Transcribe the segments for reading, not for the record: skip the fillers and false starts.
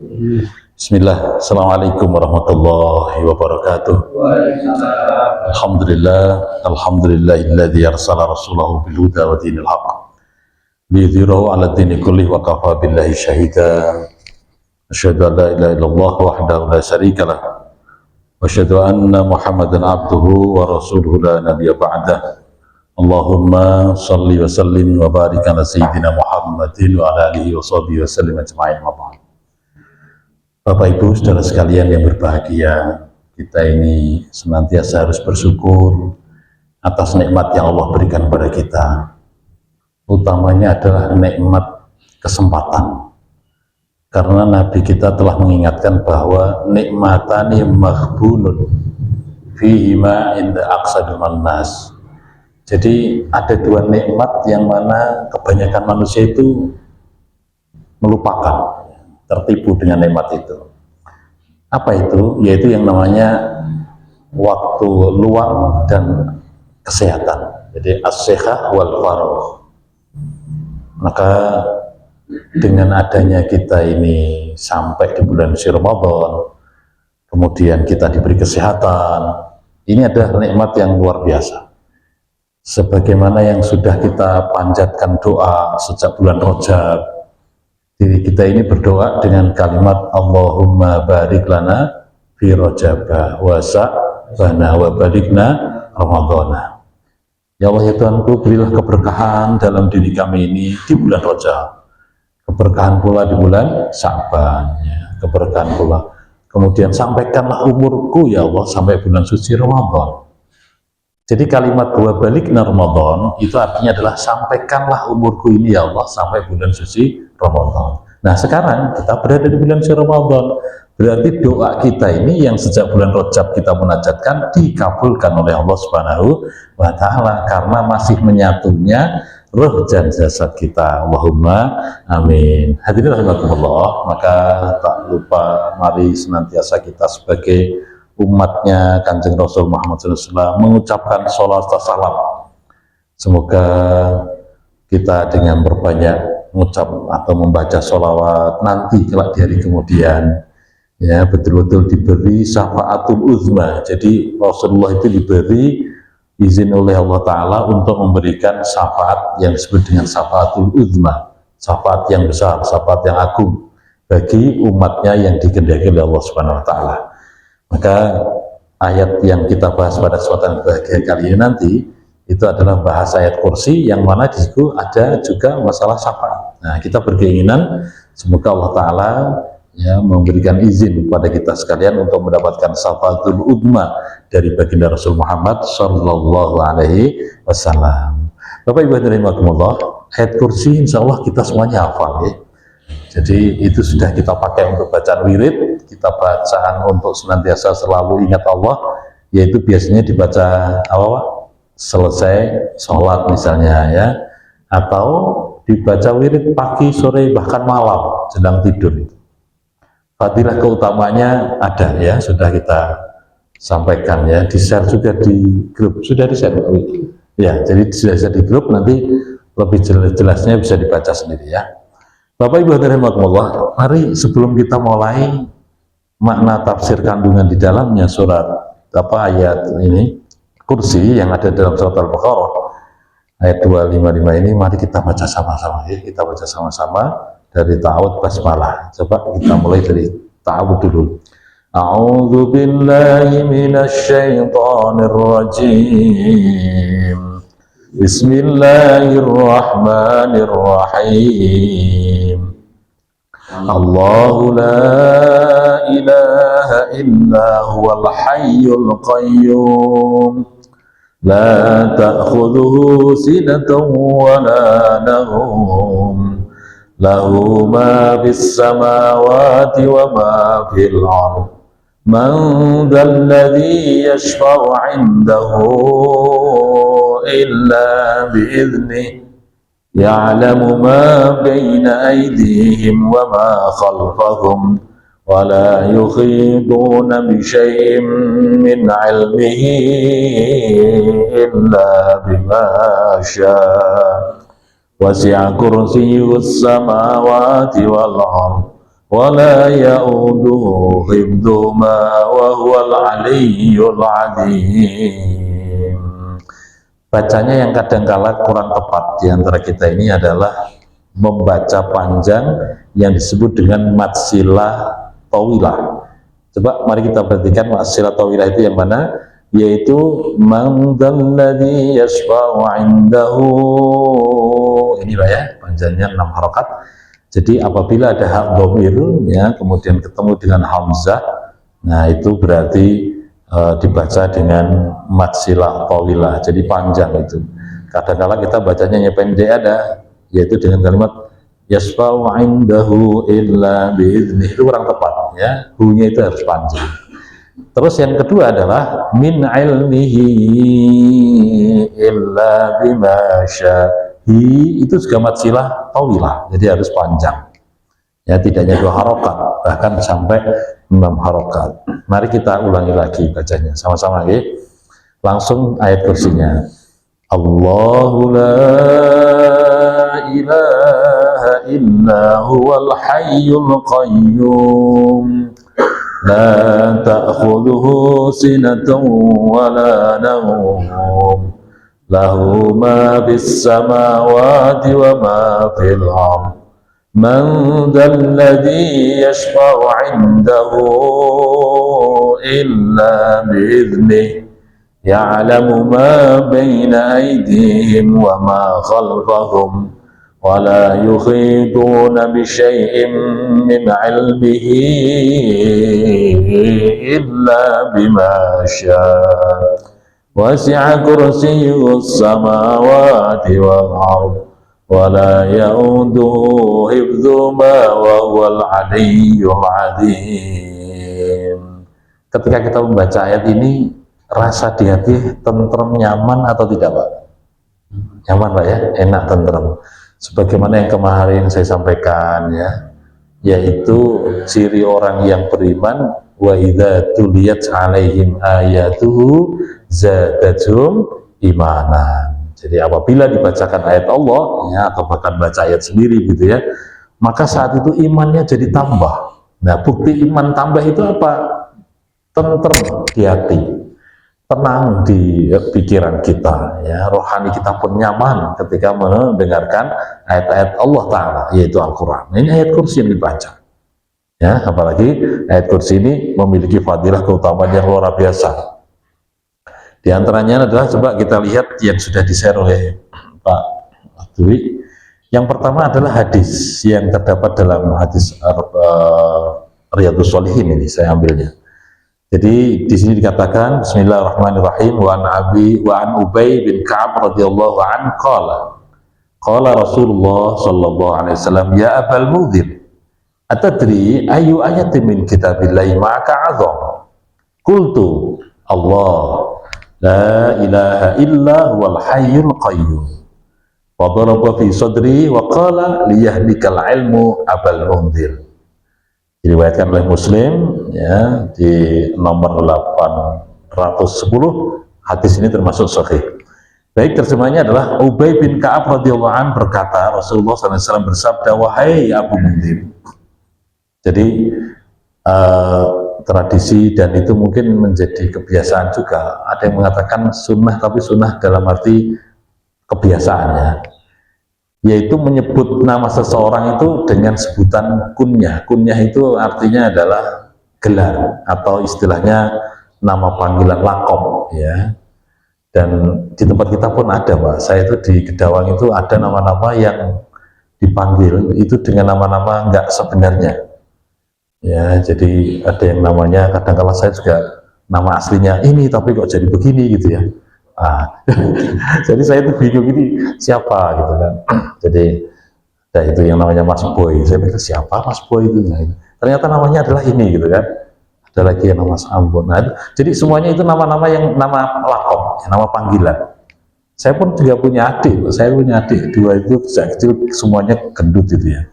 Bismillah, Assalamualaikum warahmatullahi wabarakatuh. Alhamdulillahilladzi arsala rasulahu bil huda wa dinil haqq liyudhhirahu 'ala dini kullih wa kafa billahi syahida. Asyhadu an la ilaha illallah wahdahu la syarika lah wa asyhadu anna Muhammadan abduhu wa rasuluhu la nabiyya ba'dah. Allahumma shalli wa sallim wa barik ala sayyidina Muhammadin wa ala alihi wa sahbihi wa sallim ajma'in. Bapak Ibu saudara sekalian yang berbahagia, kita ini senantiasa harus bersyukur atas nikmat yang Allah berikan kepada kita. Utamanya adalah nikmat kesempatan. Karena Nabi kita telah mengingatkan bahwa nikmatani maghbunun fihima inda aqsadul nas. Jadi ada dua nikmat yang mana kebanyakan manusia itu melupakan, tertipu dengan nikmat itu. Apa itu? Yaitu yang namanya waktu luang dan kesehatan. Jadi as-sihah wal faragh. Maka dengan adanya kita ini sampai di bulan suci Ramadan, kemudian kita diberi kesehatan, ini adalah nikmat yang luar biasa. Sebagaimana yang sudah kita panjatkan doa sejak bulan Rajab, diri kita ini berdoa dengan kalimat Allahumma barik lana fi Rajaba wa sa'bana wa barikna Ramadana. Ya Allah ya Tuhanku, berilah keberkahan dalam diri kami ini di bulan Rajab, keberkahan pula di bulan Sa'ban, ya, keberkahan pula. Kemudian sampaikanlah umurku ya Allah sampai bulan suci Ramadan. Jadi kalimat wa balikna Ramadan itu artinya adalah sampaikanlah umurku ini ya Allah sampai bulan suci Ramadan. Nah sekarang kita berada di bulan suci Ramadan, berarti doa kita ini yang sejak bulan Rajab kita munajatkan dikabulkan oleh Allah Subhanahu wa Ta'ala karena masih menyatunya roh dan jasad kita. Allahumma amin. Hadirin rahimakumullah, maka tak lupa mari senantiasa kita sebagai umatnya Kanjeng Rasul Muhammad SAW mengucapkan sholawat salam. Semoga kita dengan berbanyak mengucap atau membaca sholawat nanti kelak di hari kemudian ya betul-betul diberi syafaatul uzma. Jadi Rasulullah itu diberi izin oleh Allah Ta'ala untuk memberikan syafaat yang disebut dengan syafaatul uzma, syafaat yang besar, syafaat yang agung bagi umatnya yang dikehendaki oleh Allah Subhanahu Wa Ta'ala. Maka ayat yang kita bahas pada kesempatan bahagia kali ini nanti itu adalah bahasa ayat kursi yang mana di situ ada juga masalah syafaat. Nah, kita berkeinginan semoga Allah Ta'ala ya memberikan izin kepada kita sekalian untuk mendapatkan syafaatul uzma dari baginda Rasul Muhammad Sallallahu Alaihi Wasallam. Bapak Ibu hadirin rahimakumullah, ayat kursi insya Allah kita semuanya hafal ya. Jadi itu sudah kita pakai untuk bacaan wirid, kita bacaan untuk senantiasa selalu ingat Allah, yaitu biasanya dibaca apa? Selesai sholat misalnya ya, atau dibaca wirid pagi, sore, bahkan malam sedang tidur. Fadilah keutamanya ada ya, sudah kita sampaikan ya, di share juga di grup, sudah di share ya, jadi sudah di grup, nanti lebih jelasnya bisa dibaca sendiri ya. Bapak Ibu hadirin rahimakumullah, mari sebelum kita mulai makna tafsir kandungan di dalamnya surat apa ayat ini kursi yang ada dalam surat Al-Baqarah ayat 255 ini, mari kita baca sama-sama ya, kita baca sama-sama dari ta'awud basmalah. Coba kita mulai dari ta'awud dulu. A'udzu billahi minasy syaithanir rajim. Bismillahirrahmanirrahim. Allahu la ilaha illa huwal hayyul qayyum la ta'khudhuhu sinatun wa la nawm lahu ma fis samawati wa ma fil ardh man dhal ladzi yashfa'u 'indahu illa bi'idhnihi ya'lamu ma baina aydihim wa ma khalfahum wa la yuhituna bi syai'in min 'ilmihi illa bima syaa wasi'a kursiyyus samawati wal ardh ولا يؤوده حفظهما وهو العلي العظيم. Bacanya yang kadangkala kurang tepat di antara kita ini adalah membaca panjang yang disebut dengan matsilah tawilah. Coba mari kita perhatikan matsilah tawilah itu yang mana, yaitu man dzalladzi yashfa'u 'indahu. Ini Pak ya, panjangnya 6 harokat. Jadi apabila ada hak dhamir ya, kemudian ketemu dengan hamzah, nah itu berarti dibaca dengan matsilah tawilah, jadi panjang itu. Kadang-kala kita bacanya pendek ada, yaitu dengan kalimat yasfa'u 'indahu illa bi'idnih, itu kurang tepat ya, hu-nya itu harus panjang. Terus yang kedua adalah min ilmihi illa bima sya'i, itu juga matsilah tawilah, jadi harus panjang ya, tidaknya 2 harokat, bahkan sampai 6 harokat. Mari kita ulangi lagi bacanya sama-sama ya. Langsung ayat kursinya. Allahu la ilaha illa huwal hayyul qayyum la ta'khudhuhu sinatun wa la nawm lahu ma fis samawati wa ma fil ardh man dzalladzi yashfa'u 'indahu illa bi'idhnihi ya'lamu ma baina aydihim wa ma khalfahum wa la yuhituna bi syai'in min 'ilmihi illa bima syaa wasi'a kursiyyus samawati wal ardh wa la ya'uduhu hifdzuhuma wa huwal 'aliyyul 'azim. Ketika kita membaca ayat ini, rasa di hati tentrem, nyaman atau tidak Pak? Nyaman Pak ya, enak, tentrem. Sebagaimana yang kemarin saya sampaikan ya, yaitu ciri orang yang beriman, wa idza tuliyat alaihim ayatuhu zadatuhum imanan. Jadi apabila dibacakan ayat Allah ya, atau bahkan baca ayat sendiri gitu ya, maka saat itu imannya jadi tambah. Nah, bukti iman tambah itu apa? Tentrem di hati, tenang di pikiran kita ya, rohani kita pun nyaman ketika mendengarkan ayat-ayat Allah Ta'ala, yaitu Al-Quran. Ini ayat kursi yang dibaca ya, apalagi ayat kursi ini memiliki fadilah keutamaan yang luar biasa. Di antaranya adalah, coba kita lihat yang sudah di-share oleh Pak Dwi. Yang pertama adalah hadis yang terdapat dalam hadis Riyadhus Shalihin, ini saya ambilnya. Jadi di sini dikatakan Bismillahirrahmanirrahim, wa an Ubay bin Ka'ab radhiyallahu an qala Rasulullah sallallahu alaihi wasallam, ya Abal Mudhir, atadri ayu ayatin min kitabillahi ma'aka 'azam? Qultu Allah la ilaha illa huwal hayyul qayyum. Wa daraba fi sadri wa qala liyahlikal ilmu Abal Mudhir. Diriwayatkan oleh Muslim ya, di nomor 810. Hadis ini termasuk sahih. Baik, terjemahnya adalah Ubay bin Ka'ab radhiyallahu an berkata, Rasulullah SAW bersabda, wahai Abu Mundhir. Jadi tradisi dan itu mungkin menjadi kebiasaan juga. Ada yang mengatakan sunnah, tapi sunnah dalam arti kebiasaannya, yaitu menyebut nama seseorang itu dengan sebutan kunyah. Kunyah itu artinya adalah gelar atau istilahnya nama panggilan, lakob ya. Dan di tempat kita pun ada Pak, saya itu di Gedawang itu ada nama-nama yang dipanggil itu dengan nama-nama enggak sebenarnya ya. Jadi ada yang namanya, kadang-kala saya juga nama aslinya ini tapi kok jadi begini gitu ya. Jadi saya itu bingung, ini siapa gitu kan. Jadi ada itu yang namanya Mas Boy, saya pikir siapa Mas Boy itu, nah, ternyata namanya adalah ini gitu kan. Ada lagi yang nama Mas Ambon. Nah, jadi semuanya itu nama-nama yang nama lakob, nama panggilan. Saya pun juga punya adik, saya punya adik dua itu sejak kecil semuanya gendut itu ya.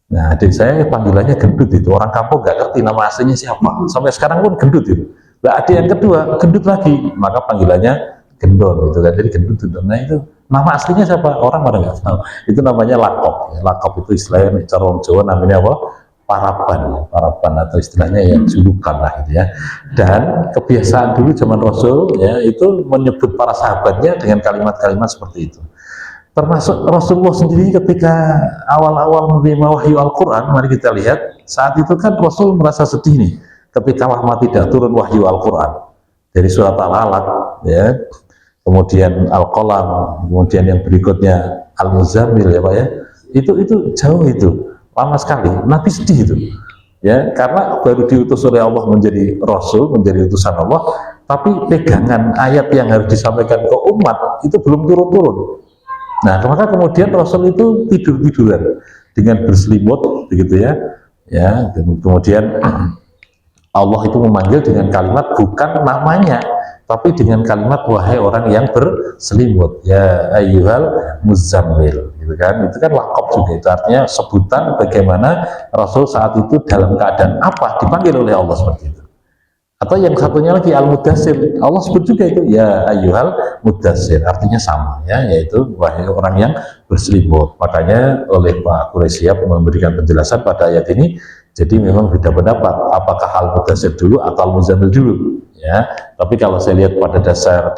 Nah, adik saya panggilannya gendut itu, orang kampung nggak ngerti nama aslinya siapa, sampai sekarang pun gendut itu. Nah, adik yang kedua gendut lagi, maka panggilannya gendon gitu kan, jadi gendut itu. Nah, itu nama aslinya siapa, orang pada nggak tahu. Itu namanya lakob ya. Lakob itu istilahnya cara orang Jawa namanya apa, paraban atau istilahnya ya julukan lah gitu ya. Dan kebiasaan dulu zaman Rasul ya itu menyebut para sahabatnya dengan kalimat-kalimat seperti itu. Termasuk Rasulullah sendiri ketika awal-awal menerima wahyu Al-Quran, mari kita lihat, saat itu kan Rasul merasa sedih nih, ketika lama tidak turun wahyu Al-Quran, dari surat Al-Alaq, ya, kemudian Al-Qalam, kemudian yang berikutnya Al-Muzammil, ya Pak ya, itu jauh itu, lama sekali, Nabi sedih itu, ya, karena baru diutus oleh Allah menjadi Rasul, menjadi utusan Allah, tapi pegangan ayat yang harus disampaikan ke umat, itu belum turun-turun. Nah, maka kemudian Rasul itu tidur-tiduran dengan berselimut, begitu ya. Ya, kemudian Allah itu memanggil dengan kalimat bukan namanya, tapi dengan kalimat wahai orang yang berselimut, ya ayyuhal muzammil, gitu kan. Itu kan laqab juga, itu artinya sebutan bagaimana Rasul saat itu dalam keadaan apa dipanggil oleh Allah seperti itu. Atau yang satunya lagi al-mudassir, Allah sebut juga itu ya ayyuhal mudassir, artinya sama ya, yaitu wahai orang yang berselimut. Makanya oleh Pak Quraisyah memberikan penjelasan pada ayat ini, jadi memang beda pendapat apakah al-mudassir dulu atau al-muzammil dulu ya. Tapi kalau saya lihat pada dasar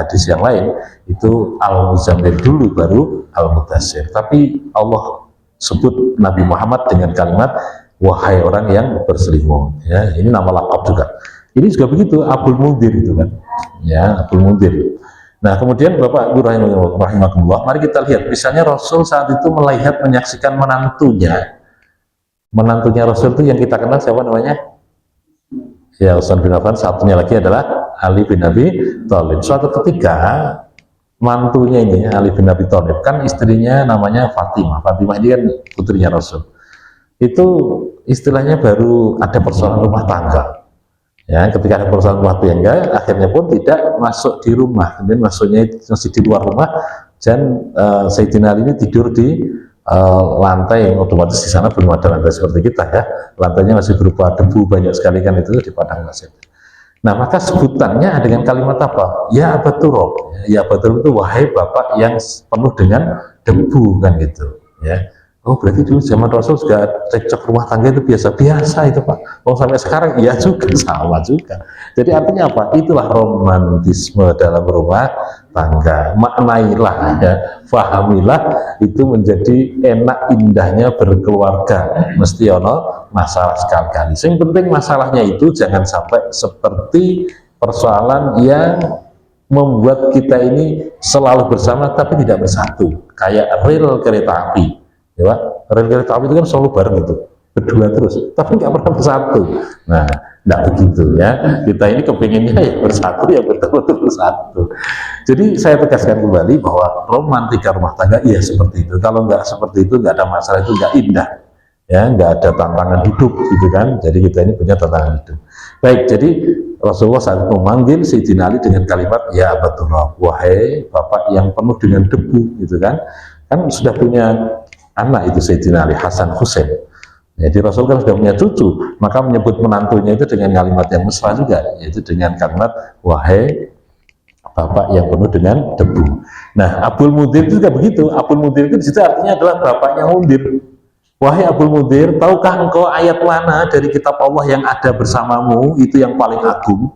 hadis yang lain itu al-muzammil dulu baru al-mudassir. Tapi Allah sebut Nabi Muhammad dengan kalimat wahai orang yang berselimut, ya, ini nama laqab juga. Ini juga begitu, Abul Mundhir itu kan, ya, Abul Mundhir. Nah, kemudian Bapak Ibu rahimakumullah, mari kita lihat, misalnya Rasul saat itu melihat menyaksikan menantunya Rasul itu yang kita kenal siapa namanya? Ya, Utsman bin Affan. Satunya lagi adalah Ali bin Abi Thalib. Suatu ketika mantunya ini Ali bin Abi Thalib, kan istrinya namanya Fatimah. Fatimah ini kan putrinya Rasul. Itu istilahnya baru ada persoalan rumah tangga ya, ketika ada persoalan rumah tangga akhirnya pun tidak masuk di rumah, kemudian masuknya masih di luar rumah, dan Sayyidina Ali ini tidur di lantai yang otomatis di sana belum ada lantai seperti kita ya, lantainya masih berupa debu banyak sekali kan itu di padang pasir. Nah, maka sebutannya dengan kalimat apa? Ya Aba Turab, ya Aba Turab itu wahai bapak yang penuh dengan debu kan gitu ya. Oh, berarti dulu zaman Rasul juga cekcok rumah tangga itu biasa-biasa itu Pak. Oh, sampai sekarang iya juga, sama juga. Jadi artinya apa? Itulah romantisme dalam rumah tangga. Maknailah ya, fahamilah, itu menjadi enak indahnya berkeluarga. Mesti ono masalah sekali-kali. Yang penting masalahnya itu jangan sampai seperti persoalan yang membuat kita ini selalu bersama tapi tidak bersatu. Kayak rel kereta api. Ya Pak, rel kereta api itu kan selalu bareng itu, berdua terus, tapi nggak pernah bersatu. Nah, nggak begitu ya. Kita ini kepinginnya ya bersatu, ya betul-betul bersatu. Jadi saya tegaskan kembali bahwa romantika rumah tangga iya seperti itu. Kalau nggak seperti itu, nggak ada masalah, itu nggak indah. Ya, nggak ada tantangan hidup gitu kan. Jadi kita ini punya tantangan hidup. Baik, jadi Rasulullah saat memanggil Sayyidina Ali dengan kalimat ya Aba Turab, wahai bapak yang penuh dengan debu gitu kan. Kan sudah punya anak itu Sayyidina Ali, Hasan Husain. Jadi Rasul kan sudah punya cucu, maka menyebut menantunya itu dengan kalimat yang mesra juga, yaitu dengan kalimat wahai bapak yang penuh dengan debu. Nah, Abul Mundhir itu juga begitu. Abul Mundhir itu disitu artinya adalah bapaknya Mundhir. Wahai Abul Mundhir, tahukah engkau ayat mana dari kitab Allah yang ada bersamamu itu yang paling agung?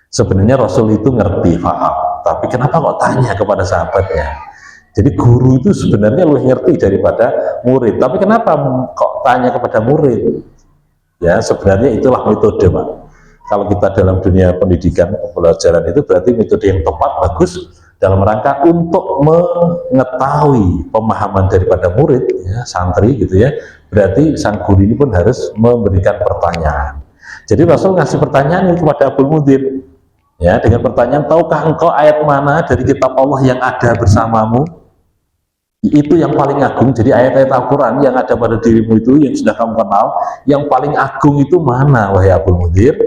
Sebenarnya Rasul itu ngerti, paham, tapi kenapa kok tanya kepada sahabatnya? Jadi guru itu sebenarnya lebih ngerti daripada murid. Tapi kenapa kok tanya kepada murid? Ya, sebenarnya itulah metode, Pak. Kalau kita dalam dunia pendidikan, pembelajaran itu berarti metode yang tepat, bagus, dalam rangka untuk mengetahui pemahaman daripada murid, ya, santri gitu ya. Berarti sang guru ini pun harus memberikan pertanyaan. Jadi Rasul ngasih pertanyaan ini kepada Abul Mundhir. Ya, dengan pertanyaan, tahukah engkau ayat mana dari kitab Allah yang ada bersamamu? Itu yang paling agung. Jadi ayat-ayat Al-Quran yang ada pada dirimu itu yang sudah kamu kenal, yang paling agung itu mana wahai Abul Mundhir?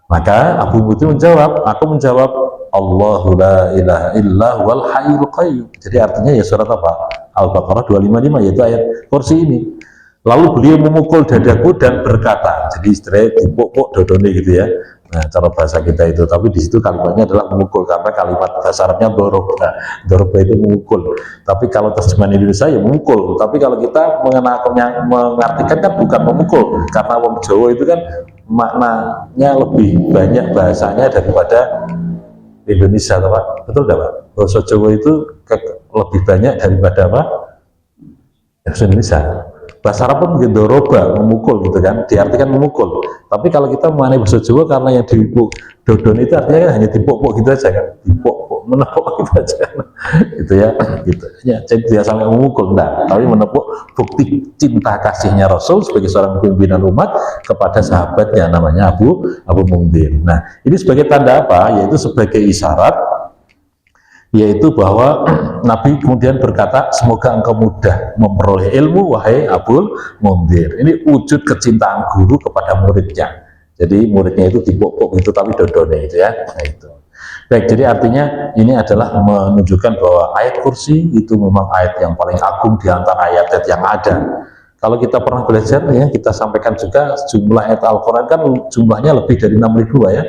Maka Abul Mundhir menjawab, aku menjawab Allahu la ilaha illa wal hayyul qayyum. Jadi artinya ya surat apa? Al-Baqarah 255, yaitu ayat kursi ini. Lalu beliau memukul dadaku dan berkata, jadi istilahnya dipuk-puk dodone gitu ya, Nah, cara bahasa kita itu, tapi di situ kalimatnya adalah memukul karena kalimat bahasa Arabnya doroba. Doroba itu memukul. Tapi kalau terjemahan Indonesia ya memukul. Tapi kalau kita mengartikan kan bukan memukul, karena wong Jawa itu kan maknanya lebih banyak bahasanya daripada Indonesia, Pak. Betul enggak, Pak? Bahasa Jawa itu lebih banyak daripada apa? Bahasa Indonesia. Bahasa Arab pun mungkin doroba, memukul gitu kan, diartikan memukul. Tapi kalau kita mengenai bahasa Jawa, karena yang dipuk dodon itu artinya kan hanya dipuk-puk gitu aja kan, dipuk-puk, menepuk gitu aja kan. Gitu ya, gitu. Ya, jadi tidak sampai memukul, enggak, tapi menepuk bukti cinta kasihnya Rasul sebagai seorang pimpinan umat kepada sahabatnya namanya Abu Mundhir. Nah, ini sebagai tanda apa? Yaitu sebagai isyarat, yaitu bahwa Nabi kemudian berkata, semoga engkau mudah memperoleh ilmu wahai Abu Mundhir. Ini wujud kecintaan guru kepada muridnya. Jadi muridnya itu dipuk-puk itu, tapi dodone itu ya. Nah, itu. Baik, jadi artinya ini adalah menunjukkan bahwa ayat kursi itu memang ayat yang paling agung di antara ayat-ayat yang ada. Kalau kita pernah belajar ya, kita sampaikan juga jumlah ayat Al-Quran kan jumlahnya lebih dari 6.000 ya.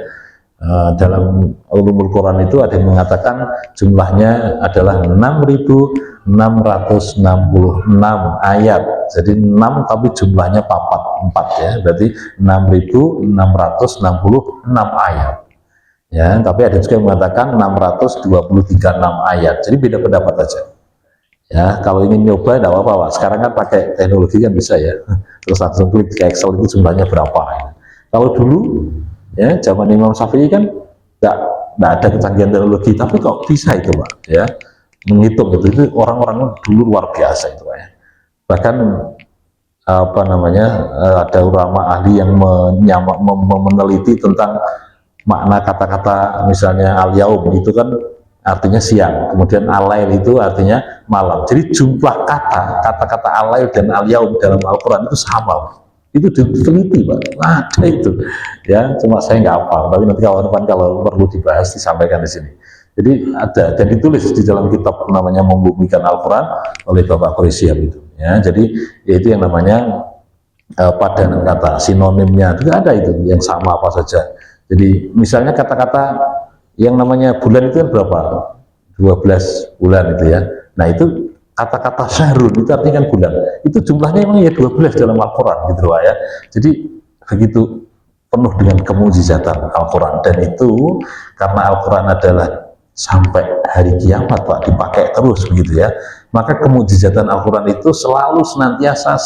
Dalam ulumul Quran itu ada yang mengatakan jumlahnya adalah 6.666 ayat. Jadi 6 tapi jumlahnya 4 ya, berarti 6.666 ayat. Ya, tapi ada juga yang mengatakan 623 ayat. Jadi beda pendapat aja. Ya, kalau ingin nyoba tidak apa-apa, Pak. Sekarang kan pakai teknologi kan bisa ya. Terus langsung klik ke Excel itu jumlahnya berapa. Kalau dulu ya zaman Imam Syafi'i kan nggak ada kecanggihan teknologi, tapi kok bisa itu, Pak, ya, menghitung itu orang-orang dulu luar biasa itu, Pak, ya. Bahkan apa namanya, ada ulama ahli yang meneliti tentang makna kata-kata, misalnya al-yaum itu kan artinya siang, kemudian al-lail itu artinya malam. Jadi jumlah kata-kata al-lail dan al-yaum dalam Al-Quran itu sama. Itu diteliti, Pak, ada itu ya, cuma saya nggak hafal, tapi nanti kawan-kawan kalau perlu dibahas disampaikan di sini. Jadi ada dan ditulis di dalam kitab namanya Membumikan Al-Quran oleh Bapak Quraisyab itu ya. Jadi yaitu yang namanya padanan kata, sinonimnya juga ada itu yang sama apa saja. Jadi misalnya kata-kata yang namanya bulan itu kan berapa? 12 bulan itu ya. Nah itu kata-kata syahrun itu artinya kan bulan, itu jumlahnya memang ya 12 dalam Al-Quran gitu loh ya. Jadi begitu penuh dengan kemujizatan Al-Quran, dan itu karena Al-Quran adalah sampai hari kiamat, Pak, dipakai terus begitu ya, maka kemujizatan Al-Quran itu selalu senantiasa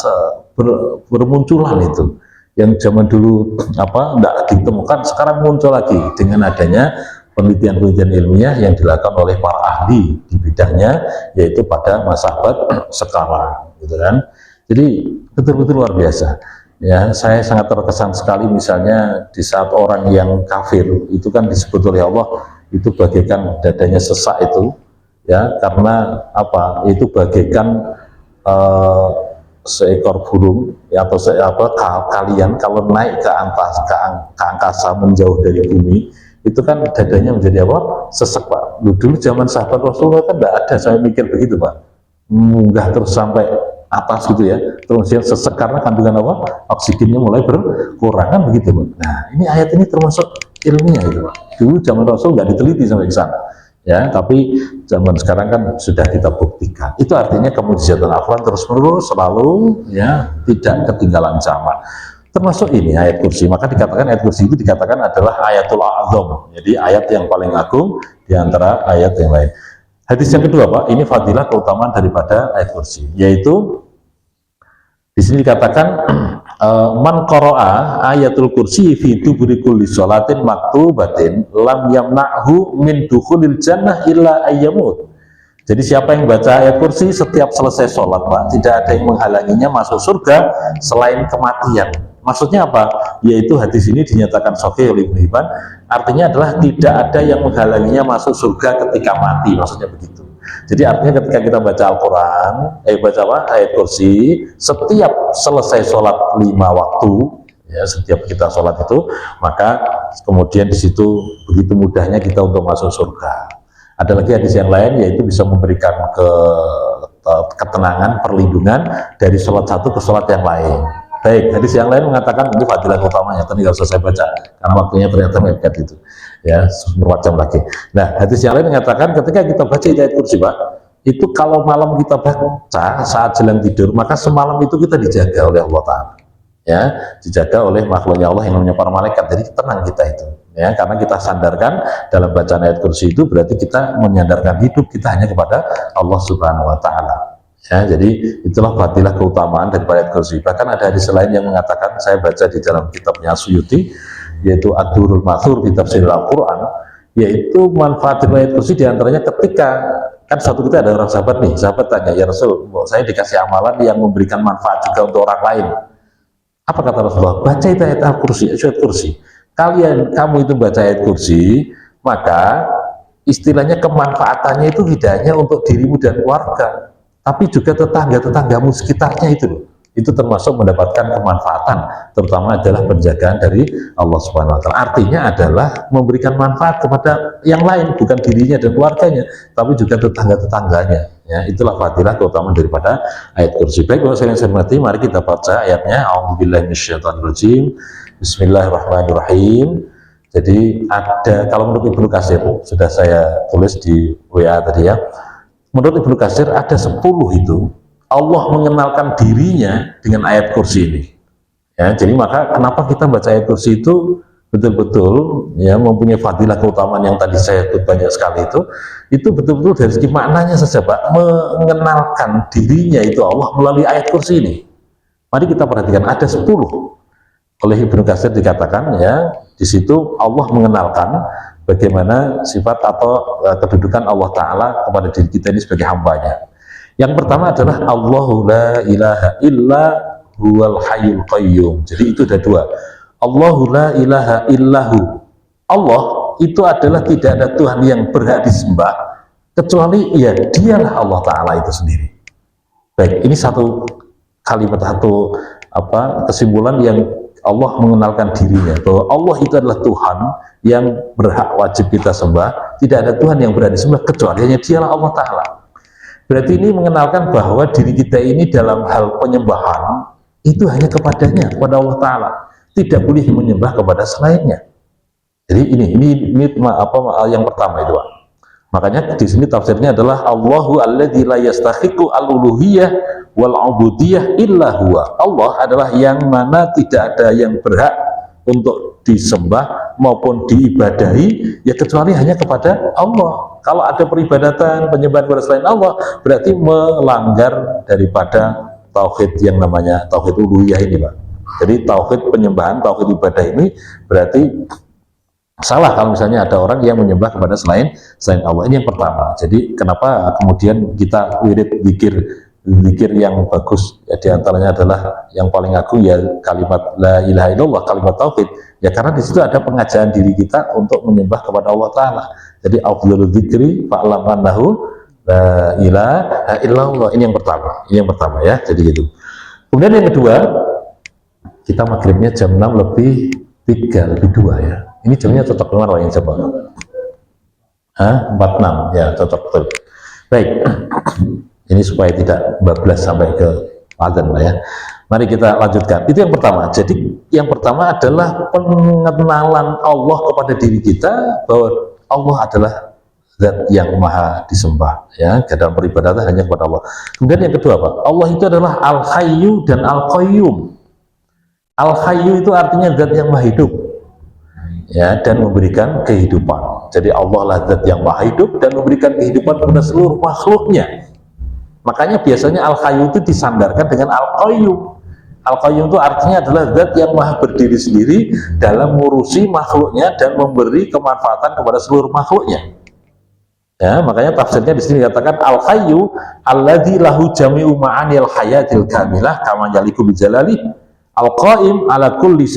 bermunculan. Itu yang zaman dulu apa enggak ditemukan, sekarang muncul lagi dengan adanya penelitian-penelitian ilmiah yang dilakukan oleh para ahli di bidangnya, yaitu pada mazhab sekarang, gitu kan. Jadi betul-betul luar biasa. Ya, saya sangat terkesan sekali misalnya di saat orang yang kafir itu kan disebut oleh Allah itu bagaikan dadanya sesak itu, ya, karena apa? Itu bagaikan seekor burung ya, atau kalian kalau naik ke angkasa menjauh dari bumi, itu kan dadanya menjadi apa? Sesek, Pak. Dulu zaman sahabat Rasulullah kan tidak ada, saya mikir begitu, Pak, munggah terus sampai atas gitu ya, terus dia sesek karena kandungan apa? Oksigennya mulai berkurang kan begitu, Pak. Nah ini ayat ini termasuk ilmiah itu, Pak. Dulu zaman Rasul nggak diteliti sampai ke sana ya, tapi zaman sekarang kan sudah kita buktikan. Itu artinya kemujizatan Al-Quran terus menerus selalu ya, tidak ketinggalan zaman. Termasuk ini ayat kursi, maka dikatakan ayat kursi itu dikatakan adalah ayatul a'zam, jadi ayat yang paling agung di antara ayat yang lain. Hadis yang kedua, Pak, ini fadilah keutamaan daripada ayat kursi, yaitu di sini dikatakan man qara'a ayatul kursi fi duburi kulli sholatin maktubatin lam yamna'hu min dukhulil jannah illa ayyamut. Jadi siapa yang baca ayat kursi setiap selesai sholat, Pak, tidak ada yang menghalanginya masuk surga selain kematian. Maksudnya apa? Yaitu hadis ini dinyatakan sahih oleh Ibnu Hibban, artinya adalah tidak ada yang menghalanginya masuk surga ketika mati, maksudnya begitu. Jadi artinya ketika kita baca Al-Quran, baca apa? Ayat kursi, setiap selesai sholat 5 waktu, ya, setiap kita sholat itu, maka kemudian di situ begitu mudahnya kita untuk masuk surga. Ada lagi hadis yang lain, yaitu bisa memberikan ketenangan, perlindungan dari sholat satu ke sholat yang lain. Baik, hadis yang lain mengatakan itu fadilah utamanya. Tadi nggak usah saya baca karena waktunya ternyata mepet itu. Ya, bermacam lagi. Nah, hadis yang lain mengatakan ketika kita baca ayat kursi, Pak, itu kalau malam kita baca saat jalan tidur, maka semalam itu kita dijaga oleh Allah Ta'ala. Ya, dijaga oleh makhluknya Allah yang namanya para malaikat. Jadi tenang kita itu. Ya, karena kita sandarkan dalam bacaan ayat kursi itu berarti kita menyandarkan hidup kita hanya kepada Allah Subhanahu wa Ta'ala. Ya, jadi itulah fadilah keutamaan daripada ayat kursi. Bahkan ada hadis lain yang mengatakan, saya baca di dalam kitabnya Suyuti, yaitu Ad-Durrul Mansur di tafsir Al-Quran, yaitu manfaat ayat kursi diantaranya ketika kan suatu ketika ada orang sahabat nih, sahabat tanya, ya Rasul, saya dikasih amalan yang memberikan manfaat juga untuk orang lain. Apa kata Rasulullah? Baca itu ayat kursi, ayat kursi. Kamu itu baca ayat kursi, maka istilahnya kemanfaatannya itu tidak hanya untuk dirimu dan keluarga, tapi juga tetangga-tetanggamu sekitarnya itu loh. Itu termasuk mendapatkan kemanfaatan, terutama adalah penjagaan dari Allah Subhanahu wa Ta'ala. Artinya adalah memberikan manfaat kepada yang lain, bukan dirinya dan keluarganya, tapi juga tetangga-tetangganya. Ya, itulah fadilah keutamaan daripada ayat kursi. Baik, Bapak saya hormati, mari kita baca ayatnya. A'udzubillahi minasyaitonirrajim. Bismillahirrahmanirrahim. Jadi ada, kalau menurut Ibnu Katsir, sudah saya tulis di WA tadi ya. Menurut Ibnu Katsir ada 10 itu Allah mengenalkan dirinya dengan ayat kursi ini. Ya, jadi maka kenapa kita baca ayat kursi itu betul-betul ya mempunyai fadilah keutamaan yang tadi saya sebut banyak sekali itu betul-betul dari segi maknanya saja Pak, mengenalkan dirinya itu Allah melalui ayat kursi ini. Mari kita perhatikan ada 10. Oleh Ibnu Katsir dikatakan ya, di situ Allah mengenalkan bagaimana sifat atau kedudukan Allah Ta'ala kepada diri kita ini sebagai hambanya. Yang pertama adalah Allahu la ilaha illa huwal hayyul qayyum. Jadi itu ada 2. Allahu la ilaha illahu. Allah itu adalah tidak ada Tuhan yang berhak disembah kecuali ya dialah Allah Ta'ala itu sendiri. Baik, ini satu kalimat, satu kesimpulan yang Allah mengenalkan dirinya bahwa Allah itu adalah Tuhan yang berhak wajib kita sembah, tidak ada Tuhan yang berhak disembah kecuali hanya dialah Allah Ta'ala. Berarti ini mengenalkan bahwa diri kita ini dalam hal penyembahan itu hanya kepadanya, kepada Allah Ta'ala, tidak boleh menyembah kepada selainnya. Jadi ini yang pertama itu Pak. Makanya di sini tafsirnya adalah Allahu alladzi la yastahiqu al-uluhiyah wal ubudiyah illa huwa. Allah adalah yang mana tidak ada yang berhak untuk disembah maupun diibadahi ya kecuali hanya kepada Allah. Kalau ada peribadatan, penyembahan kepada selain Allah, berarti melanggar daripada tauhid yang namanya tauhid uluhiyah ini, Pak. Jadi tauhid penyembahan, tauhid ibadah ini berarti salah kalau misalnya ada orang yang menyembah kepada selain Allah. Ini yang pertama. Jadi kenapa kemudian kita wirid zikir yang bagus ya, diantaranya adalah yang paling agung ya kalimat la ilaha illallah, kalimat tauhid ya, karena di situ ada pengajaan diri kita untuk menyembah kepada Allah Ta'ala. Jadi afdhalul dzikri fa'lam annahu la ilaha illallah. Ini yang pertama ya, jadi gitu. Kemudian yang kedua, kita maghribnya jam 6 lebih 3 lebih 2 ya. Ini jamnya cocok dengan orang yang coba. 46 ya, cocok betul. Baik. Ini supaya tidak bablas sampai ke azan lah ya. Mari kita lanjutkan. Itu yang pertama. Jadi yang pertama adalah pengenalan Allah kepada diri kita bahwa Allah adalah zat yang maha disembah ya, dalam peribadatan hanya kepada Allah. Kemudian yang kedua Pak, Allah itu adalah Al-Hayyu dan Al-Qayyum. Al-Hayyu itu artinya zat yang maha hidup ya, dan memberikan kehidupan. Jadi Allah lah zat yang maha hidup dan memberikan kehidupan kepada seluruh makhluknya. Makanya biasanya Al-Hayyu itu disandarkan dengan Al-Qayyum. Al-Qayyum itu artinya adalah zat yang maha berdiri sendiri dalam mengurusi makhluknya dan memberi kemanfaatan kepada seluruh makhluknya. Ya, makanya tafsirnya di sini dikatakan Al-Hayyu alladzi lahu jami'u ma'anil hayatil kamilah kama yaliku bijalali Al-Qaim ala kulli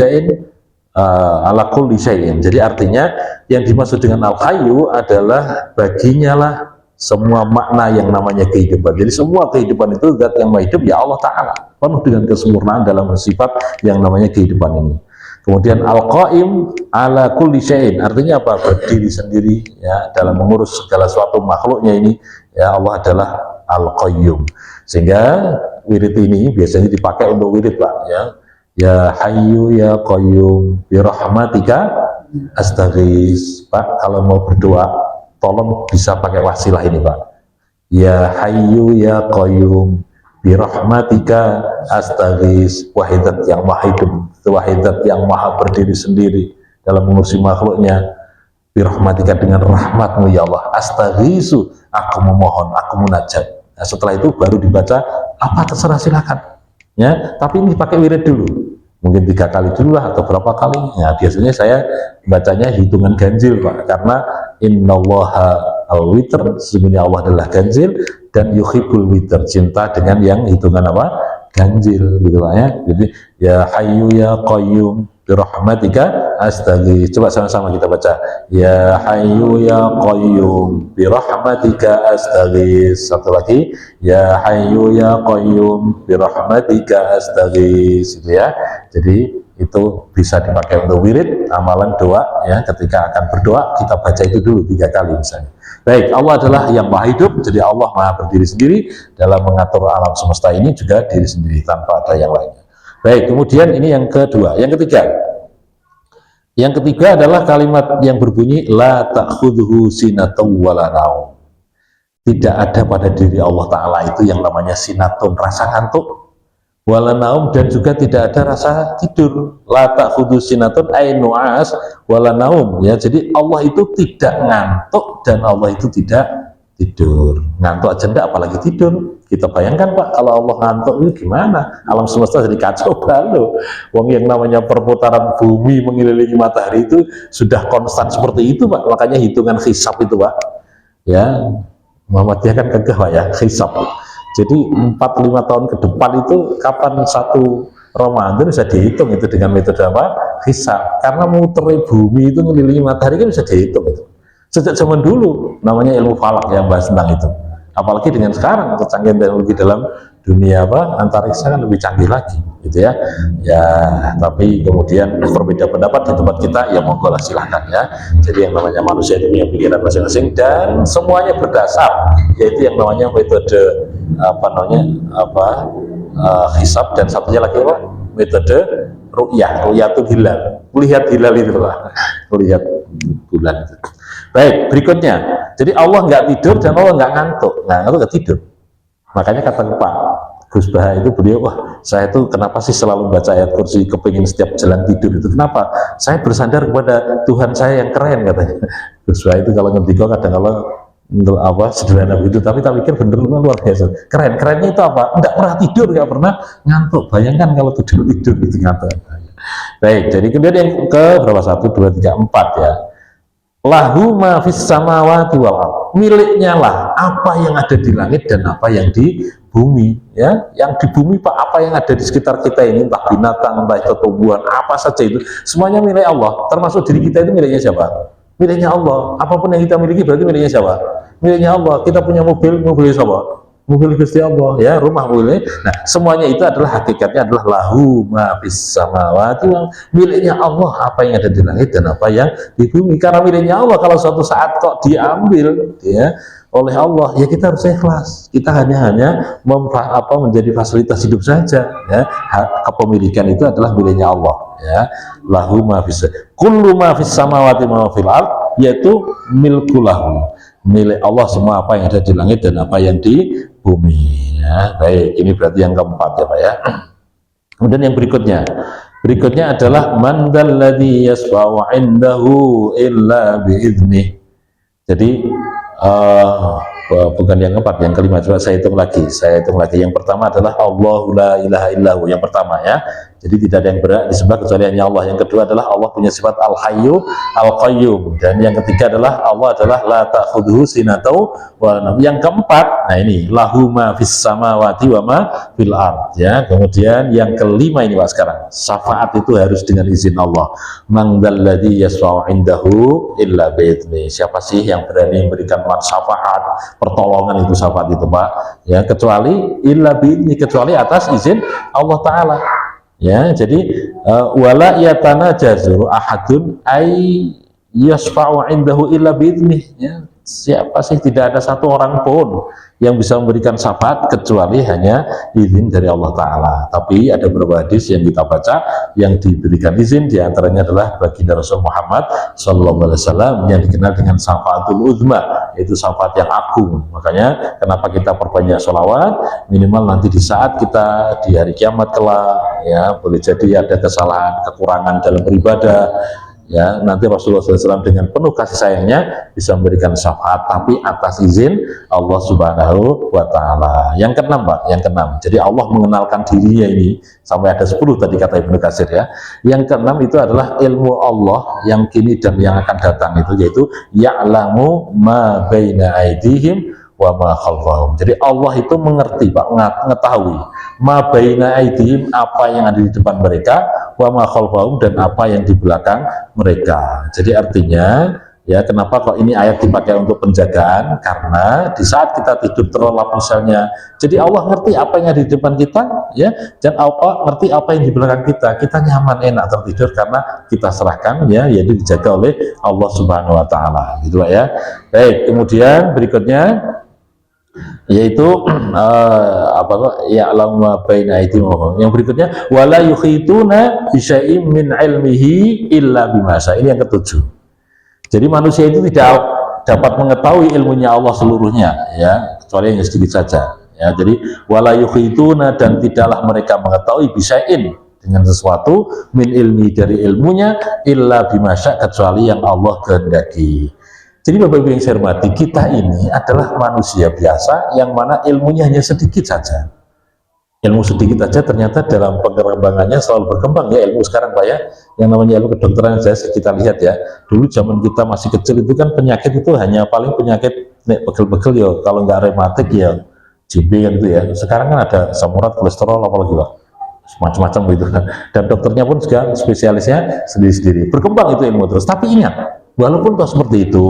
syai'in. Jadi artinya yang dimaksud dengan Al-Hayyu adalah baginya lah semua makna yang namanya kehidupan. Jadi semua kehidupan itu zat yang maha hidup ya Allah Ta'ala, penuh dengan kesempurnaan dalam sifat yang namanya kehidupan ini. Kemudian Al-Qaim ala kulli syai'in, artinya apa? Berdiri sendiri ya dalam mengurus segala suatu makhluknya ini ya, Allah adalah Al-Qayyum. Sehingga wirid ini biasanya dipakai untuk wirid Pak ya. Ya Hayyu ya Qayyum birahmatika astaghis. Pak, kalau mau berdoa tolong bisa pakai wasilah ini, Pak. Ya Hayyu ya Qayyum birahmatika astaghis. Wahidat yang maha hidup, wahidat yang maha berdiri sendiri dalam mengurusi makhluknya. Birahmatika, dengan rahmatmu ya Allah, astaghisu, aku memohon, aku munajat. Nah, setelah itu baru dibaca apa terserah silakan ya, tapi ini pakai wirid dulu, mungkin 3 kali dulu lah atau berapa kali ya. Biasanya saya bacanya hitungan ganjil, Pak, karena innallaha al-witr, sesungguhnya Allah adalah ganjil, dan yuhibbul witr, cinta dengan yang hitungan apa, ganjil gitu Pak ya. Jadi ya Hayyu ya Qayyum birahmatika astaghis. Coba sama-sama kita baca. Ya Hayyu ya Qayyum birahmatika astaghis. Satu lagi. Ya Hayyu ya Qayyum birahmatika astaghis. Gitu ya. Jadi itu bisa dipakai untuk wirid, amalan doa ya. Ketika akan berdoa kita baca itu dulu 3 kali misalnya. Baik, Allah adalah yang maha hidup, jadi Allah maha berdiri sendiri dalam mengatur alam semesta ini, juga diri sendiri tanpa ada yang lainnya. Baik, kemudian ini yang kedua. Yang ketiga, adalah kalimat yang berbunyi la ta'khudhuhu sinatun wala naum. Tidak ada pada diri Allah Ta'ala itu yang namanya sinatun, rasa ngantuk, wala naum, dan juga tidak ada rasa tidur. La ta'khudhu sinatun ay nu'as wala naum ya. Jadi Allah itu tidak ngantuk dan Allah itu tidak tidur. Ngantuk aja enggak, apalagi tidur. Kita bayangkan Pak, kalau Allah ngantuk itu gimana? Alam semesta jadi kacau balau. Wong yang namanya perputaran bumi mengelilingi matahari itu sudah konstan seperti itu Pak. Makanya hitungan hisab itu Pak. Ya, Muhammadiyah kan kegah Pak ya, hisab. Jadi 4-5 tahun ke depan itu kapan satu Ramadan bisa dihitung itu dengan metode apa? Hisab. Karena muter bumi itu mengelilingi matahari kan bisa dihitung itu. Sejak zaman dulu namanya ilmu falak yang bahas tentang itu. Apalagi dengan sekarang kecanggihan teknologi dalam dunia apa antariksa kan lebih canggih lagi gitu ya. Ya, tapi kemudian berbeda pendapat di tempat kita ya monggo lah silahkan ya. Jadi yang namanya manusia itu punya pikiran masing-masing dan semuanya berdasar, yaitu yang namanya metode hisab, dan satunya lagi apa? Metode ru'yah. Ru'yatul hilal. Melihat hilal itu Pak. Melihat bulan itu. Baik, berikutnya. Jadi Allah nggak tidur dan Allah nggak ngantuk. Nah, nggak tidur. Makanya kata Pak Gus Baha itu, beliau, wah saya itu kenapa sih selalu baca ayat kursi, kepingin setiap jalan tidur itu. Kenapa? Saya bersandar kepada Tuhan saya yang keren, katanya. Gus Baha itu kalau ngendiko kadang-kadang untuk apa sederhana begitu, tapi tak pikir bener luar biasa. Kerennya itu apa? Nggak pernah tidur, nggak pernah ngantuk. Bayangkan kalau tidur itu ngantuk. Baik, jadi kemudian yang ke berapa? 1, 2, 3, 4 ya. Lahu ma fis samawati wal ardh. Miliknya lah apa yang ada di langit dan apa yang di bumi ya. Yang di bumi Pak, apa yang ada di sekitar kita ini, entah binatang, entah itu tumbuhan, apa saja itu semuanya milik Allah. Termasuk diri kita itu miliknya siapa? Miliknya Allah. Apapun yang kita miliki berarti miliknya siapa? Miliknya Allah. Kita punya mobil siapa? Mobil Gusti Allah ya, rumah mobilnya. Nah, semuanya itu adalah hakikatnya adalah lahu ma fis samawati, miliknya Allah apa yang ada di langit dan apa yang di bumi. Karena miliknya Allah, kalau suatu saat kok diambil ya oleh Allah, ya kita harus ikhlas. Kita hanya menjadi fasilitas hidup saja ya. Kepemilikan itu adalah miliknya Allah ya. Lahu ma fis kullu ma fis samawati ma fil ard, yaitu milkulahu, milik Allah semua apa yang ada di langit dan apa yang di bumi ya. Baik, ini berarti yang keempat ya Pak ya. Kemudian yang berikutnya adalah man dzalladzi yasfa'u 'indahu illa bi'idznih. Jadi bukan yang keempat, yang kelima. Coba saya hitung lagi. Yang pertama adalah Allahu la ilaha illahu, yang pertama ya. Jadi tidak ada yang berhak disembah kecuali hanya Allah. Yang kedua adalah Allah punya sifat al-hayyu al-qayyum, dan yang ketiga adalah Allah adalah la ta'khudhuhu sinatun wa la naum. Yang keempat, nah ini lahu ma fis samawati wa ma fil ard ya. Kemudian yang kelima ini Pak sekarang, syafaat itu harus dengan izin Allah. Man dzalladzi yasfa'u 'indahu illa bi'idznih. Siapa sih yang berani memberikan syafaat, pertolongan itu syafaat itu Pak ya, kecuali illa bi'idznih, kecuali atas izin Allah Ta'ala ya. Jadi wala yatanajazu ahadun ay yasfa'u 'indahu illa bi'idznih ya. Siapa sih? Tidak ada satu orang pun yang bisa memberikan syafaat kecuali hanya izin dari Allah Ta'ala. Tapi ada beberapa hadis yang kita baca yang diberikan izin, diantaranya adalah baginda Rasul Muhammad SAW yang dikenal dengan syafaatul uzma, yaitu syafaat yang agung. Makanya kenapa kita perbanyak sholawat, minimal nanti di saat kita di hari kiamat kelak, ya boleh jadi ada kesalahan, kekurangan dalam beribadah, ya nanti Rasulullah SAW dengan penuh kasih sayangnya bisa memberikan syafaat, tapi atas izin Allah Subhanahu wa Ta'ala. Yang keenam, Pak, yang keenam. Jadi Allah mengenalkan dirinya ini sampai ada 10 tadi kata Ibnu Katsir, ya. Yang keenam itu adalah ilmu Allah yang kini dan yang akan datang, itu yaitu ya'lamu ma baina aydihim wa ma khalfahum. Jadi Allah itu mengerti, Pak, mengetahui ma baina aydihim, apa yang ada di depan mereka, wa ma khalfahum, dan apa yang di belakang mereka. Jadi artinya, ya kenapa kok ini ayat dipakai untuk penjagaan? Karena di saat kita tidur terlelap misalnya, jadi Allah ngerti apa yang ada di depan kita, ya, dan apa ngerti apa yang di belakang kita. Kita nyaman enak tertidur karena kita serahkan, ya, yaitu dijaga oleh Allah Subhanahu wa Ta'ala, gitu Pak, ya. Baik, kemudian berikutnya yaitu apa kok ya lama baina aydihim. Yang berikutnya wala yukhituna bisyai'in min ilmihi illa bimasa. Ini yang ketujuh. Jadi manusia itu tidak dapat mengetahui ilmunya Allah seluruhnya, ya, kecuali yang sedikit saja, ya. Jadi wala yukhituna, dan tidaklah mereka mengetahui bisyai'in, dengan sesuatu, min ilmi, dari ilmunya, illa bimasa, kecuali yang Allah kehendaki. Jadi Bapak Ibu yang saya hormati, kita ini adalah manusia biasa yang mana ilmunya hanya sedikit saja. Ilmu sedikit saja ternyata dalam pengembangannya selalu berkembang, ya, ilmu sekarang, Pak, ya. Yang namanya ilmu kedokteran saja kita lihat, ya. Dulu zaman kita masih kecil itu kan penyakit itu hanya paling penyakit pegel-pegel, ya, kalau nggak rematik ya JB kan itu, ya. Sekarang kan ada asam urat, kolesterol, apalagi, Pak, macam-macam gitu kan. Dan dokternya pun juga spesialisnya sendiri-sendiri. Berkembang itu ilmu terus. Tapi ingat, walaupun kok seperti itu,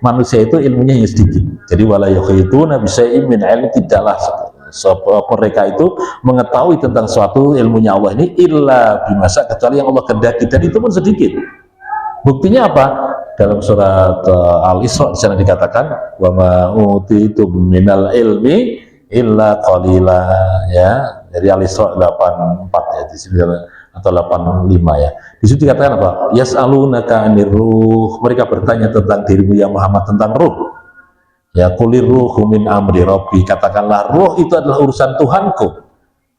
manusia itu ilmunya hanya sedikit. Jadi wala yukhituna bisyai'in min ilmi, tidaklah mereka itu mengetahui tentang suatu ilmunya Allah ini illa bimasa, kecuali yang Allah kehendaki, dan itu pun sedikit. Buktinya apa? Dalam surat Al-Isra di sana dikatakan wa ma utitum minal ilmi illa qalila, ya. Dari Al-Isra 84, ya, di sini atau 85, ya. Di situ dikatakan apa? Yas'alunaka 'anir ruh, mereka bertanya tentang dirimu ya Muhammad, tentang ruh. Ya, qulir ruhu min amri rabbi, katakanlah ruh itu adalah urusan Tuhanku.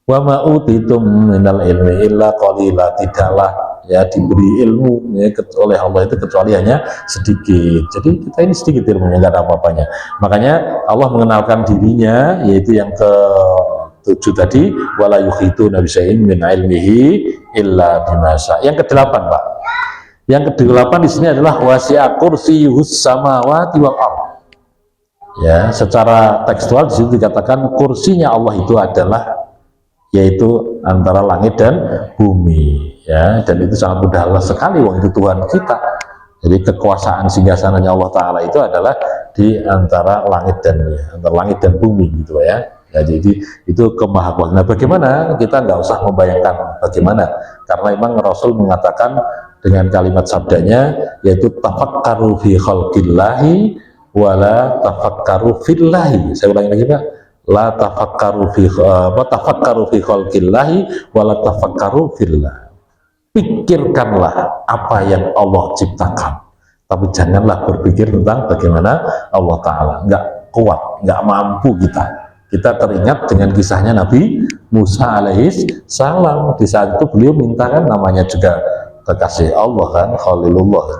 Wa ma utitum minal ilmi illa qalila, tidaklah, ya, diberi ilmu, ya, oleh Allah itu kecuali hanya sedikit. Jadi kita ini sedikit ilmunya, nggak ada apa-apanya. Makanya Allah mengenalkan dirinya, yaitu yang ke-7 tadi, wala yukhituna bisyai'in min ilmihi illa bimasa. Yang ke-8, Pak. Yang ke-8 di sini adalah wasi'a kursiyyuhus samawati wal ardh. Ya, secara tekstual di situ dikatakan kursinya Allah itu adalah, yaitu antara langit dan bumi, ya, dan itu sangat mudah sekali, wong itu Tuhan kita. Jadi kekuasaan singgasananya Allah Ta'ala itu adalah di antara langit dan bumi, gitu, ya. Ya, jadi itu kemahakuasaan. Nah, bagaimana? Kita nggak usah membayangkan bagaimana, karena memang Rasul mengatakan dengan kalimat sabdanya, yaitu tafakkaru fi khalqillahi wala tafakkaru fillahi. Saya ulangi lagi, Pak. La tafakkaru fi khalqillahi wala tafakkaru fillah. Pikirkanlah apa yang Allah ciptakan, tapi janganlah berpikir tentang bagaimana Allah Ta'ala. Nggak kuat, nggak mampu kita. Kita teringat dengan kisahnya Nabi Musa alaihis salam. Di saat itu beliau minta, kan namanya juga kekasih Allah, kan, Khalilullah.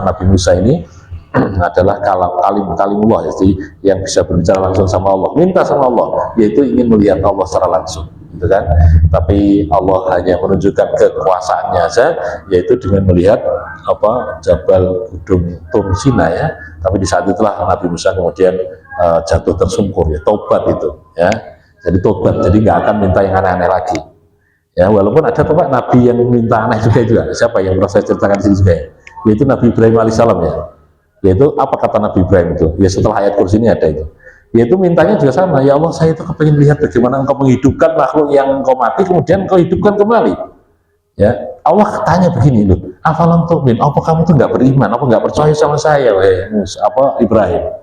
Nabi Musa ini adalah kalimullah, jadi yang bisa berbicara langsung sama Allah, minta sama Allah, yaitu ingin melihat Allah secara langsung, gitu kan. Tapi Allah hanya menunjukkan kekuasaannya saja, yaitu dengan melihat Jabal Gunung Tur Sina, ya. Tapi di saat itulah Nabi Musa kemudian jatuh tersungkur, ya, tobat itu, ya. Jadi tobat, jadi nggak akan minta yang aneh-aneh lagi, ya. Walaupun ada Pak Nabi yang minta aneh juga. Siapa yang pernah saya ceritakan di sini juga, ya? Yaitu Nabi Ibrahim alaihissalam, ya. Yaitu apa kata Nabi Ibrahim itu? Ya, setelah ayat kursi ini ada itu. Yaitu mintanya juga sama, ya Allah, saya itu kepingin lihat bagaimana engkau menghidupkan makhluk yang engkau mati, kemudian engkau hidupkan kembali. Ya, Allah tanya begini loh, afalam tu'min, apa kamu tuh nggak beriman, apa nggak percaya sama saya, Ibrahim?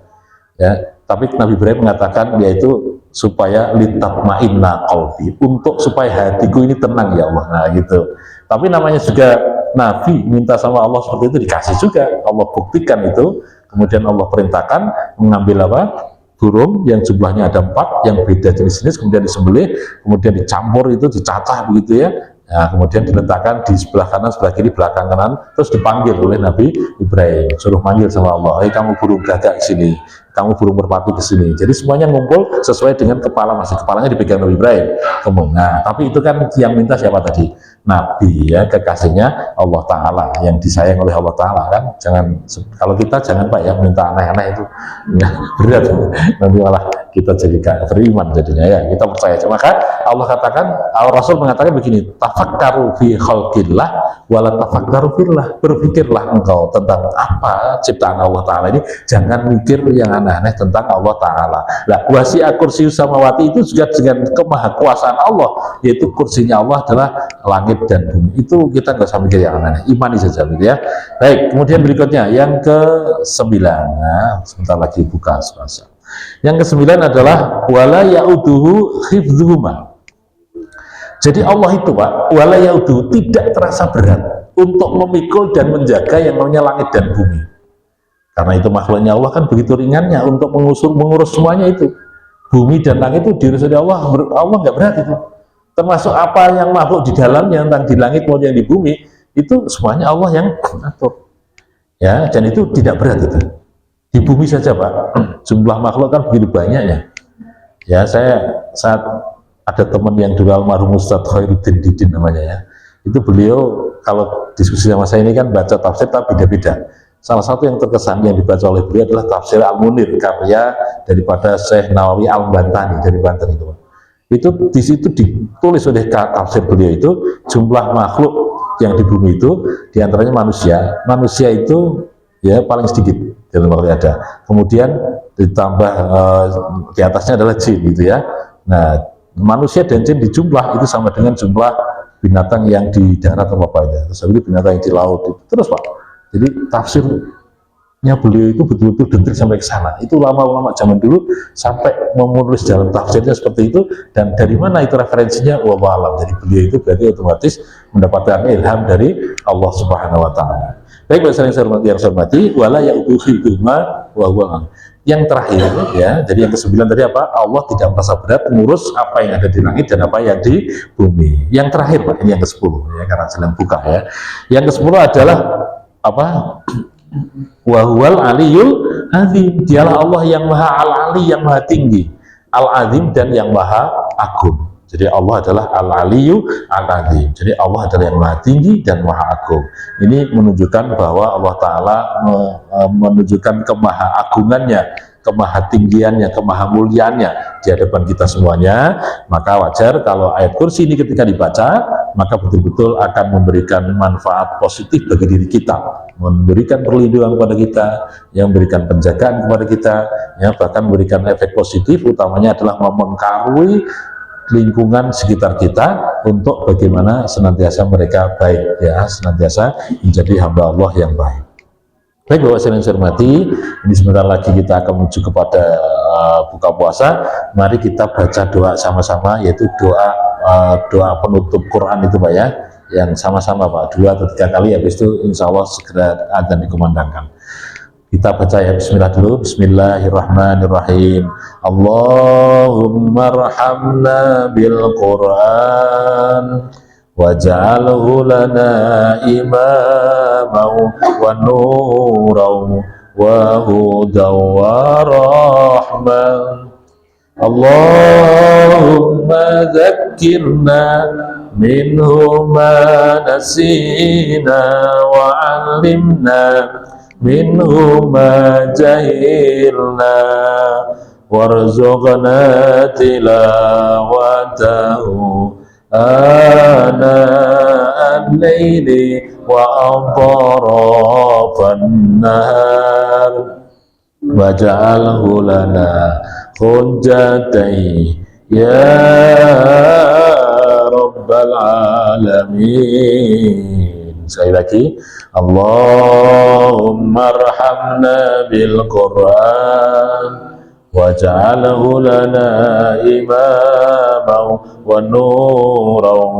Ya, tapi Nabi Ibrahim mengatakan yaitu supaya litatma'inna qalbi, untuk supaya hatiku ini tenang ya Allah. Nah gitu. Tapi namanya juga Nabi minta sama Allah seperti itu, dikasih juga. Allah buktikan itu, kemudian Allah perintahkan mengambil apa? Burung yang jumlahnya ada 4, yang beda jenis-jenis, kemudian disembelih, kemudian dicampur itu, dicacah begitu ya. Nah, kemudian diletakkan di sebelah kanan, sebelah kiri, belakang kanan, terus dipanggil oleh Nabi Ibrahim, suruh manggil sama Allah, "Hei kamu burung gagak ke sini, kamu burung merpati ke sini." Jadi semuanya ngumpul sesuai dengan kepala, masih kepalanya dipegang Nabi Ibrahim. Nah, tapi itu kan yang minta siapa tadi? Nabi, ya, kekasihnya Allah Ta'ala, yang disayang oleh Allah Ta'ala kan. Jangan, kalau kita jangan Pak ya minta aneh-aneh itu ya, berat, nanti malah kita jadi gak beriman jadinya ya. Kita percaya, maka Allah katakan, Rasul mengatakan begini, tafakkaru fi khalqillah wala tafakkaru fillah, berpikirlah engkau tentang apa ciptaan Allah Ta'ala ini, jangan mikir yang aneh-aneh tentang Allah Ta'ala. Nah, wasi'a kursiyyus samawati itu juga dengan kemahakuasaan Allah, yaitu kursinya Allah adalah langit dan bumi. Itu kita nggak usah mikir yang aneh-aneh, imani saja gitu ya. Baik, kemudian berikutnya yang ke-9. Nah, sebentar lagi buka puasa. Yang ke-9 adalah wala ya'uduhu hifdzuhuma. Jadi Allah itu Pak, wala ya'uduhu, tidak terasa berat untuk memikul dan menjaga yang namanya langit dan bumi. Karena itu makhluknya Allah kan begitu ringannya untuk mengurus semuanya itu. Bumi dan langit itu diurus oleh Allah, Allah nggak berat itu. Termasuk apa yang makhluk di dalamnya, tentang di langit maupun yang di bumi, itu semuanya Allah yang atur. Ya, dan itu tidak berat itu. Di bumi saja Pak, jumlah makhluk kan begitu banyaknya. Ya, saya saat ada teman yang dulu almarhum Ustadz Khairuddin Didin namanya ya, itu beliau kalau diskusi sama saya ini kan baca tafsir tapi beda-beda. Salah satu yang terkesan yang dibaca oleh beliau adalah tafsir Al-Munir, karya daripada Syekh Nawawi Al-Bantani dari Banten itu. Itu di situ ditulis oleh tafsir beliau itu jumlah makhluk yang di bumi itu diantaranya manusia. Manusia itu ya paling sedikit dalam makhluk ada. Kemudian ditambah di atasnya adalah jin gitu ya. Nah, manusia dan jin di jumlah itu sama dengan jumlah binatang yang di darat apa ya. Terus binatang yang di laut itu. Terus Pak. Jadi tafsirnya beliau itu betul-betul detail sampai ke sana. Itu ulama-ulama zaman dulu sampai menulis dalam tafsirnya seperti itu. Dan dari mana itu referensinya? Wallahu a'lam. Jadi beliau itu berarti otomatis mendapatkan ilham dari Allah Subhanahu Wa Taala. Baik, yang saya hormati, wala ya'uduhu hifdzuhuma wa huwa. Yang terakhir ya, jadi yang ke-9 tadi apa? Allah tidak merasa berat mengurus apa yang ada di langit dan apa yang di bumi. Yang terakhir Pak, ini yang ke-10 ya, karena sedang buka ya. Yang ke-10 adalah apa? Wa huwal aliyul azim. Dialah Allah yang maha al-ali, yang maha tinggi, al-azim, dan yang maha agung. Jadi Allah adalah al-aliyu al-azim. Jadi Allah adalah yang maha tinggi dan maha agung. Ini menunjukkan bahwa Allah Ta'ala menunjukkan kemaha-agungannya, kemaha-tinggiannya, kemaha-muliaannya di hadapan kita semuanya. Maka wajar kalau ayat kursi ini ketika dibaca, maka betul-betul akan memberikan manfaat positif bagi diri kita, memberikan perlindungan kepada kita, yang memberikan penjagaan kepada kita, ya, bahkan memberikan efek positif, utamanya adalah memengkarui lingkungan sekitar kita untuk bagaimana senantiasa mereka baik, ya, senantiasa menjadi hamba Allah yang baik. Baik Bapak yang saya hormati, ini sebentar lagi kita akan menuju kepada buka puasa. Mari kita baca doa sama-sama, yaitu doa penutup Quran itu Pak ya, yang sama-sama Pak, 2 atau 3 kali, habis itu insya Allah segera adzan dikumandangkan. Kita baca ya, bismillah dulu. Bismillahirrahmanirrahim. Allahumma arhamna bil Quran waj'alhu lana imaman wa nuran wa hudan wa rahman. Allahumma dzakkirna minhu ma nasina wa 'allimna minhu ma jahilna warzuqna tilawatahu ana al-laili wa atrafan nahar waj'alhu lana hujjatai ya Rabb rabbal alamin. Sekali lagi, Allahumma arhamna bil Qur'an waj'alhu lana imaman wa nuran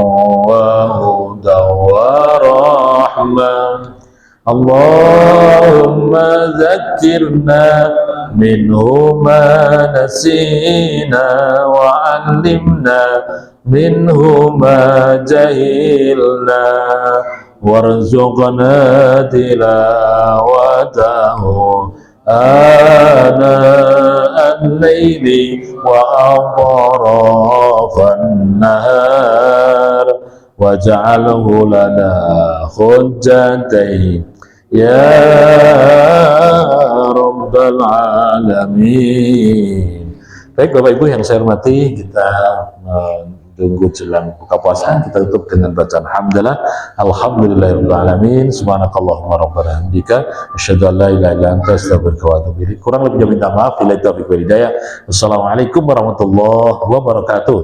wa hudan wa rahmah. Allahumma zakkirna minhu ma nasina wa 'allimna minhu ma jahilna warzuqna tilawatahu ana al-laili wa atrafan nahar waj'alhu lana hujjatain ya rabbal alamin. Baik Bapak Ibu yang saya hormati, kita tunggu jelang buka puasa, kita tutup dengan bacaan hamdalah. Alhamdulillahirabbil alamin. Subhanakallahumma rabbana hamdika asyhadu an la ilaha illa anta astaghfiruka wa atubu ilaik. Kurang lebihnya minta maaf. Billahi taufiq wal hidayah. Wassalamualaikum warahmatullahi wabarakatuh.